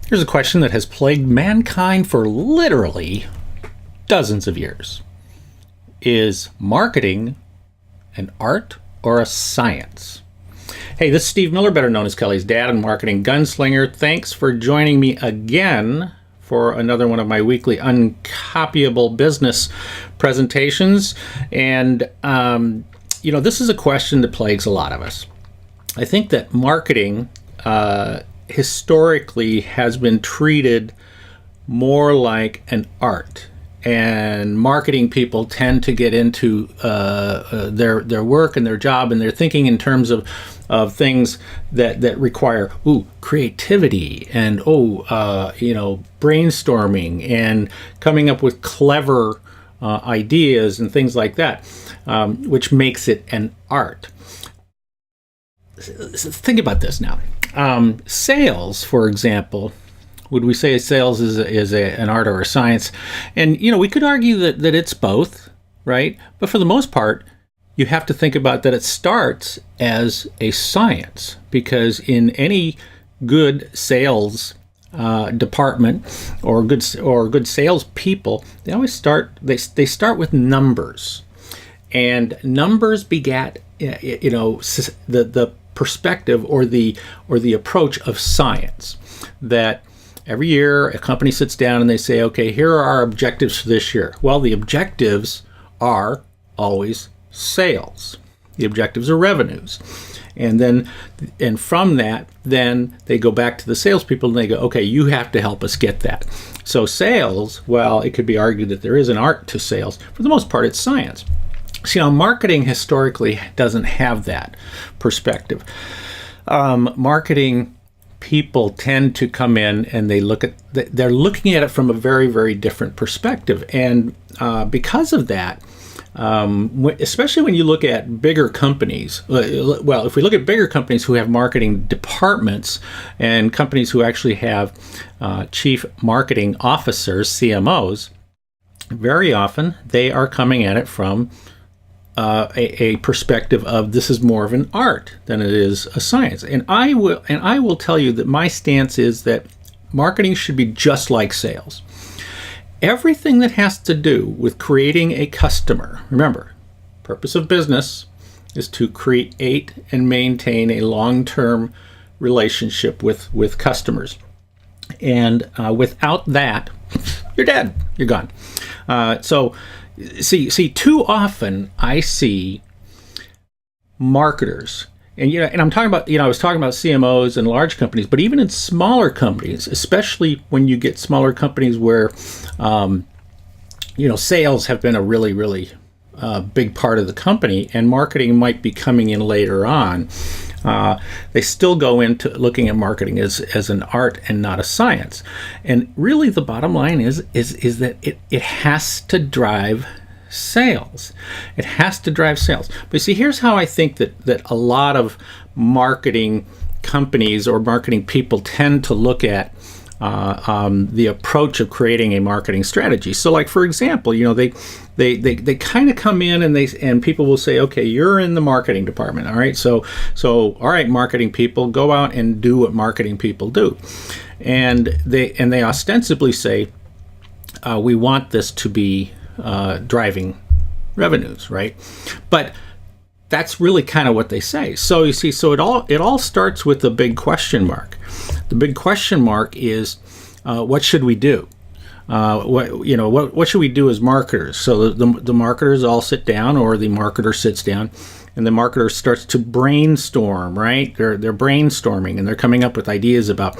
Here's a question that has plagued mankind for literally dozens of years. Is marketing an art or a science? Hey, this is Steve Miller, better known as Kelly's dad and marketing gunslinger. Thanks for joining me again for another one of my weekly Uncopyable Business presentations. And, this is a question that plagues a lot of us. I think that marketing historically has been treated more like an art. And marketing people tend to get into their work and their job, and they're thinking in terms of things that require creativity and brainstorming and coming up with clever ideas and things like that, which makes it an art. Think about this now. Sales, for example. Would we say sales is an art or a science? And, we could argue that it's both, right? But for the most part, you have to think about that it starts as a science, because in any good sales department or good sales people, they always start with numbers, and numbers begat the perspective or the approach of science. That every year, a company sits down and they say, okay, here are our objectives for this year. Well, the objectives are always sales. The objectives are revenues. And from that, then they go back to the salespeople and they go, okay, you have to help us get that. So sales, well, it could be argued that there is an art to sales. For the most part, it's science. So, marketing historically doesn't have that perspective. Marketing people tend to come in and they're looking at it from a very, very different perspective. And because of that, especially when you look at bigger companies, if we look at bigger companies who have marketing departments and companies who actually have chief marketing officers, CMOs, very often they are coming at it from a perspective of this is more of an art than it is a science. And I will tell you that my stance is that marketing should be just like sales. Everything that has to do with creating a customer, remember, purpose of business is to create and maintain a long-term relationship with customers. And without that, you're dead. You're gone. See, too often I see marketers, and I'm talking about, I was talking about CMOs and large companies, but even in smaller companies, especially when you get smaller companies where, sales have been a really, really big part of the company, and marketing might be coming in later on. They still go into looking at marketing as an art and not a science. And really the bottom line is that it has to drive sales. It has to drive sales. But see, here's how I think that a lot of marketing companies or marketing people tend to look at the approach of creating a marketing strategy. So, like, for example, they kind of come in and people will say, okay, you're in the marketing department, all right. So all right, marketing people, go out and do what marketing people do, and they ostensibly say, we want this to be driving revenues, right? But that's really kind of what they say. So you see, it all starts with the big question mark. The big question mark is, what should we do? What should we do as marketers? So the marketers all sit down, or the marketer sits down, and the marketer starts to brainstorm, right? They're brainstorming, and they're coming up with ideas about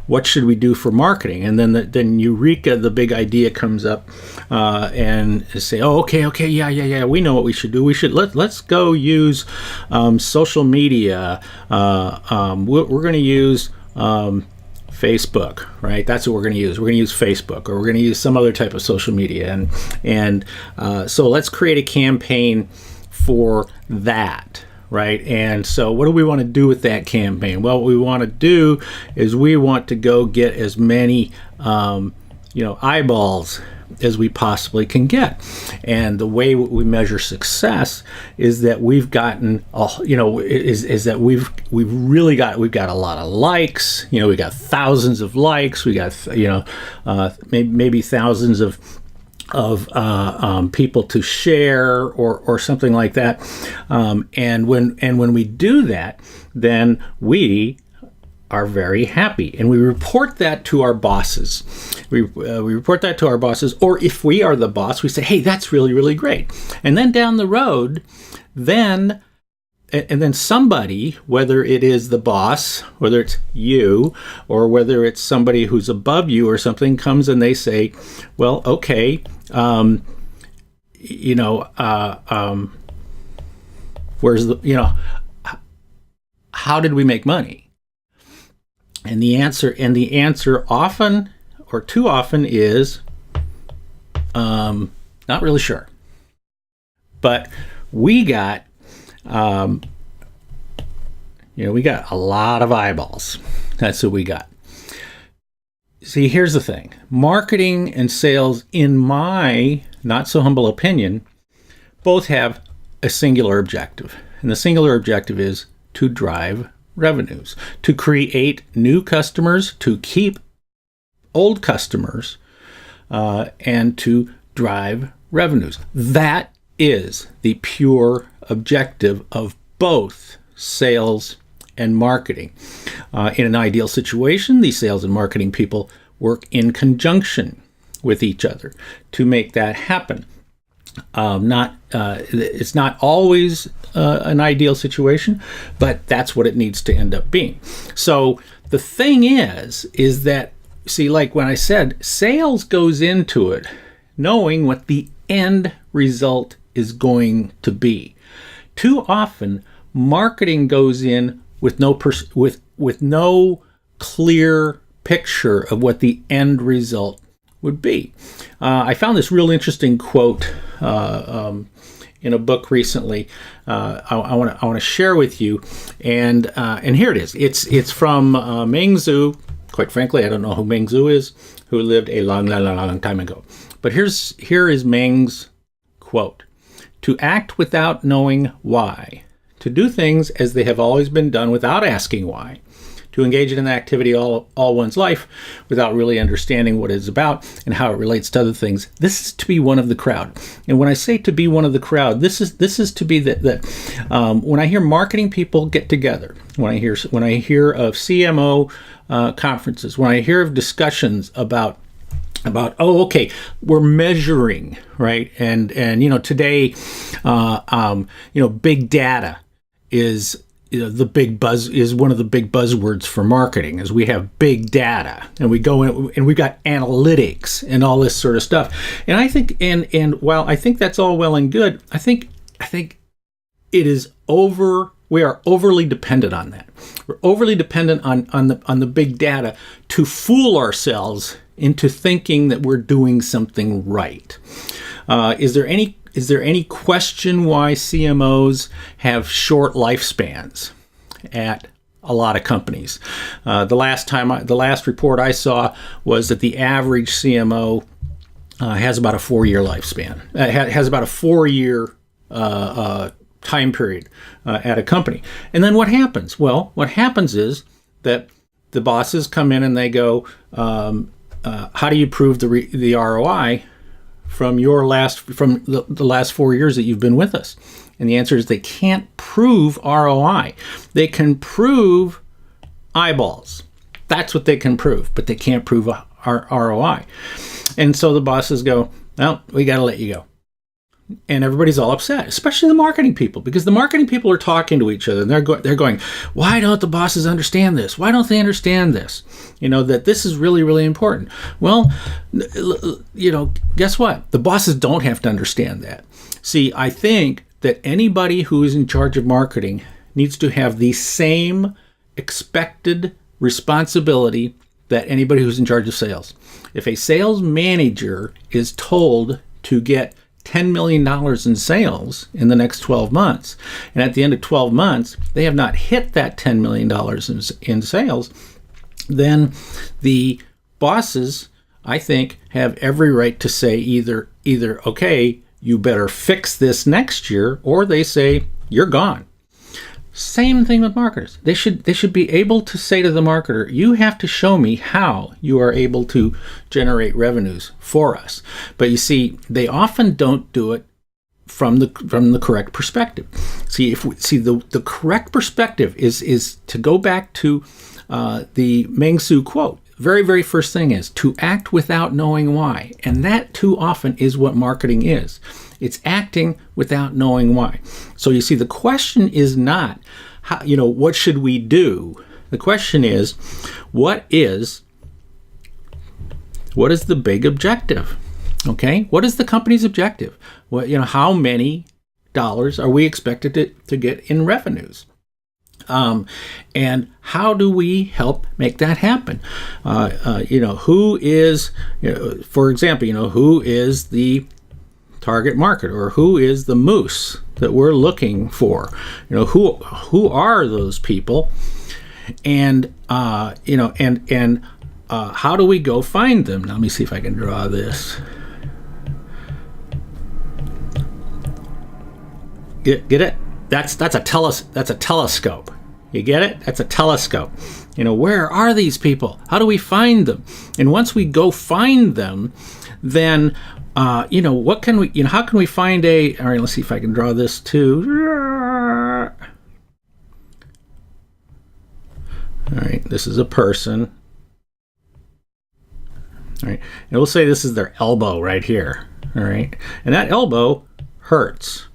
what should we do for marketing. And then Eureka, the big idea, comes up, and say, oh, okay, yeah, we know what we should do. Let's go use social media. We're going to use Facebook, right? That's what we're going to use. We're going to use Facebook, or we're going to use some other type of social media, and so let's create a campaign for that, right? And so what do we want to do with that campaign? Well, what we want to do is we want to go get as many eyeballs as we possibly can get. And the way we measure success is that we've gotten, is that we've got a lot of likes. We got thousands of likes. We got maybe thousands of people to share or something like that. And when we do that, then we are very happy, and we report that to our bosses. We report that to our bosses, or if we are the boss, we say, "Hey, that's really, really great." And then down the road, then somebody, whether it is the boss, whether it's you, or whether it's somebody who's above you or something, comes and they say, "Well, okay, where's the, how did we make money?" And the answer often, or too often, is not really sure. But we got we got a lot of eyeballs. That's what we got. See, here's the thing. Marketing and sales, in my not so humble opinion, both have a singular objective. And the singular objective is to drive revenues, to create new customers, to keep old customers, and to drive revenues. That is the pure objective of both sales and marketing. In an ideal situation, the sales and marketing people work in conjunction with each other to make that happen. It's not always an ideal situation, but that's what it needs to end up being. So the thing is that, see, like when I said, sales goes into it knowing what the end result is going to be. Too often, marketing goes in with no clear picture of what the end result would be. I found this real interesting quote in a book recently. I want to share with you, and here it is. It's from Ming Zhu. Quite frankly, I don't know who Ming Zhu is, who lived a long time ago. But here is Ming's quote: "To act without knowing why, to do things as they have always been done without asking why, to engage in an activity all one's life without really understanding what it's about and how it relates to other things. This is to be one of the crowd." And when I say to be one of the crowd, this is to be that when I hear marketing people get together, when I hear of CMO conferences, when I hear of discussions about we're measuring, right? And today, big data is the big buzz, is one of the big buzzwords for marketing. Is we have big data, and we go in and we've got analytics and all this sort of stuff. And I think, and while I think that's all well and good, I think it is we are overly dependent on that. We're overly dependent on the big data to fool ourselves into thinking that we're doing something right. Is there any question why CMOs have short lifespans at a lot of companies? The last report I saw was that the average CMO has about a 4-year lifespan. Has about a 4-year time period at a company. And then what happens? Well, what happens is that the bosses come in and they go, how do you prove the ROI from the last 4 years that you've been with us? And the answer is they can't prove ROI. They can prove eyeballs. That's what they can prove, but they can't prove our ROI. And so the bosses go, "Well, we got to let you go." And everybody's all upset, especially the marketing people, because the marketing people are talking to each other and they're going, "Why don't the bosses understand this? Why don't they understand this? That this is really, really important." Well, guess what? The bosses don't have to understand that. See, I think that anybody who is in charge of marketing needs to have the same expected responsibility that anybody who's in charge of sales. If a sales manager is told to get $10 million in sales in the next 12 months, and at the end of 12 months, they have not hit that $10 million in sales, then the bosses I think, have every right to say either, okay, you better fix this next year, or they say, you're gone. Same thing with marketers. They should be able to say to the marketer, you have to show me how you are able to generate revenues for us. But you see, they often don't do it from the correct perspective. The correct perspective is to go back to the Ming Zhu Quote. Very, very first thing is to act without knowing why. And that too often is what marketing is. It's acting without knowing why. So you see, the question is not, what should we do? The question is, what is the big objective? Okay? What is the company's objective? How many dollars are we expected to get in revenues? And how do we help make that happen? Who is, for example, who is the target market, or who is the moose that we're looking for? Who are those people? And how do we go find them? Now, let me see if I can draw this. Get it? That's a telescope. You get it? That's a telescope. Where are these people? How do we find them? And once we go find them, then what can we? How can we find a? All right, let's see if I can draw this too. All right, this is a person. All right, and we'll say this is their elbow right here. All right, and that elbow hurts.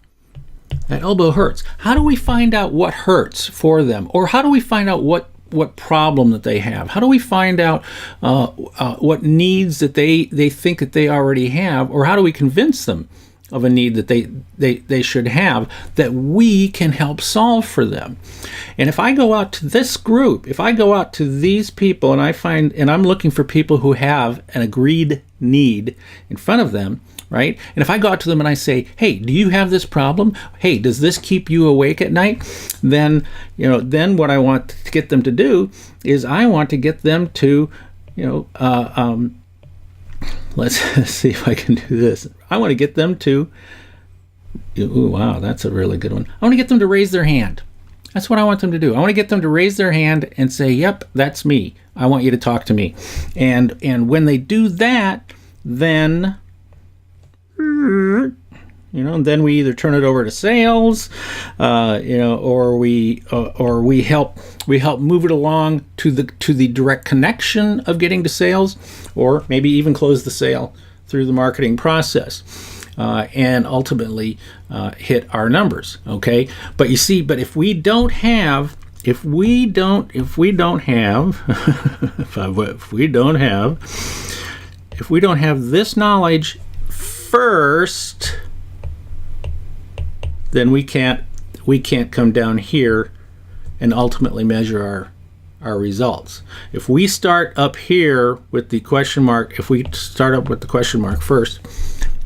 That elbow hurts. How do we find out what hurts for them? Or how do we find out what problem that they have? How do we find out what needs that they think that they already have? Or how do we convince them of a need that they should have that we can help solve for them? And if I go out to this group, if I go out to these people and I'm looking for people who have an agreed need in front of them, right? And if I go out to them and I say, hey, do you have this problem? Hey, does this keep you awake at night? Then what I want to get them to do is I want to get them to, let's see if I can do this. I want to get them to, ooh, wow, that's a really good one. I want to get them to raise their hand. That's what I want them to do. I want to get them to raise their hand and say, yep, that's me. I want you to talk to me. And when they do that, then then we either turn it over to sales, or we help move it along to the direct connection of getting to sales, or maybe even close the sale through the marketing process, and ultimately hit our numbers. Okay, but you see, if we don't have this knowledge first, then we can't come down here and ultimately measure our results. If we start up here with the question mark, first,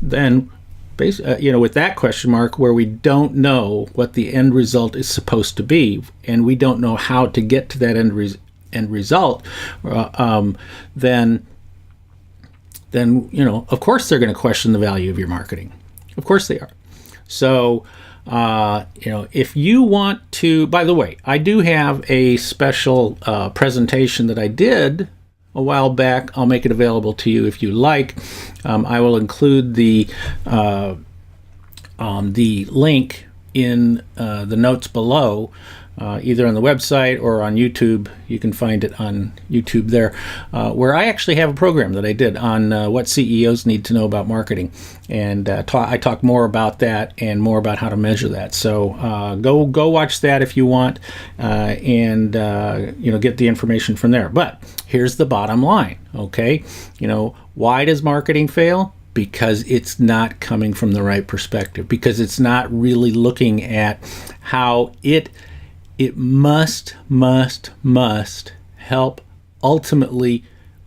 then with that question mark where we don't know what the end result is supposed to be, and we don't know how to get to that end result, then of course they're going to question the value of your marketing. Of course they are. So if you want to, by the way, I do have a special presentation that I did a while back. I'll make it available to you if you like. I will include the link in the notes below, either on the website or on YouTube. You can find it on YouTube there, where I actually have a program that I did on what CEOs need to know about marketing, and I talk more about that and more about how to measure that. So go watch that if you want, and get the information from there. But here's the bottom line, okay? Why does marketing fail? Because it's not coming from the right perspective, because it's not really looking at how it must help ultimately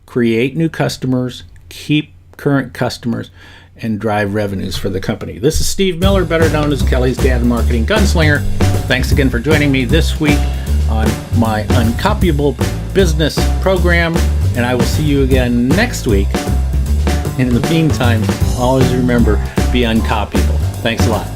create new customers, keep current customers, and drive revenues for the company. This is Steve Miller, better known as Kelly's Dad Marketing Gunslinger. Thanks again for joining me this week on my Uncopyable Business program, and I will see you again next week And in the meantime, always remember, be uncopyable. Thanks a lot.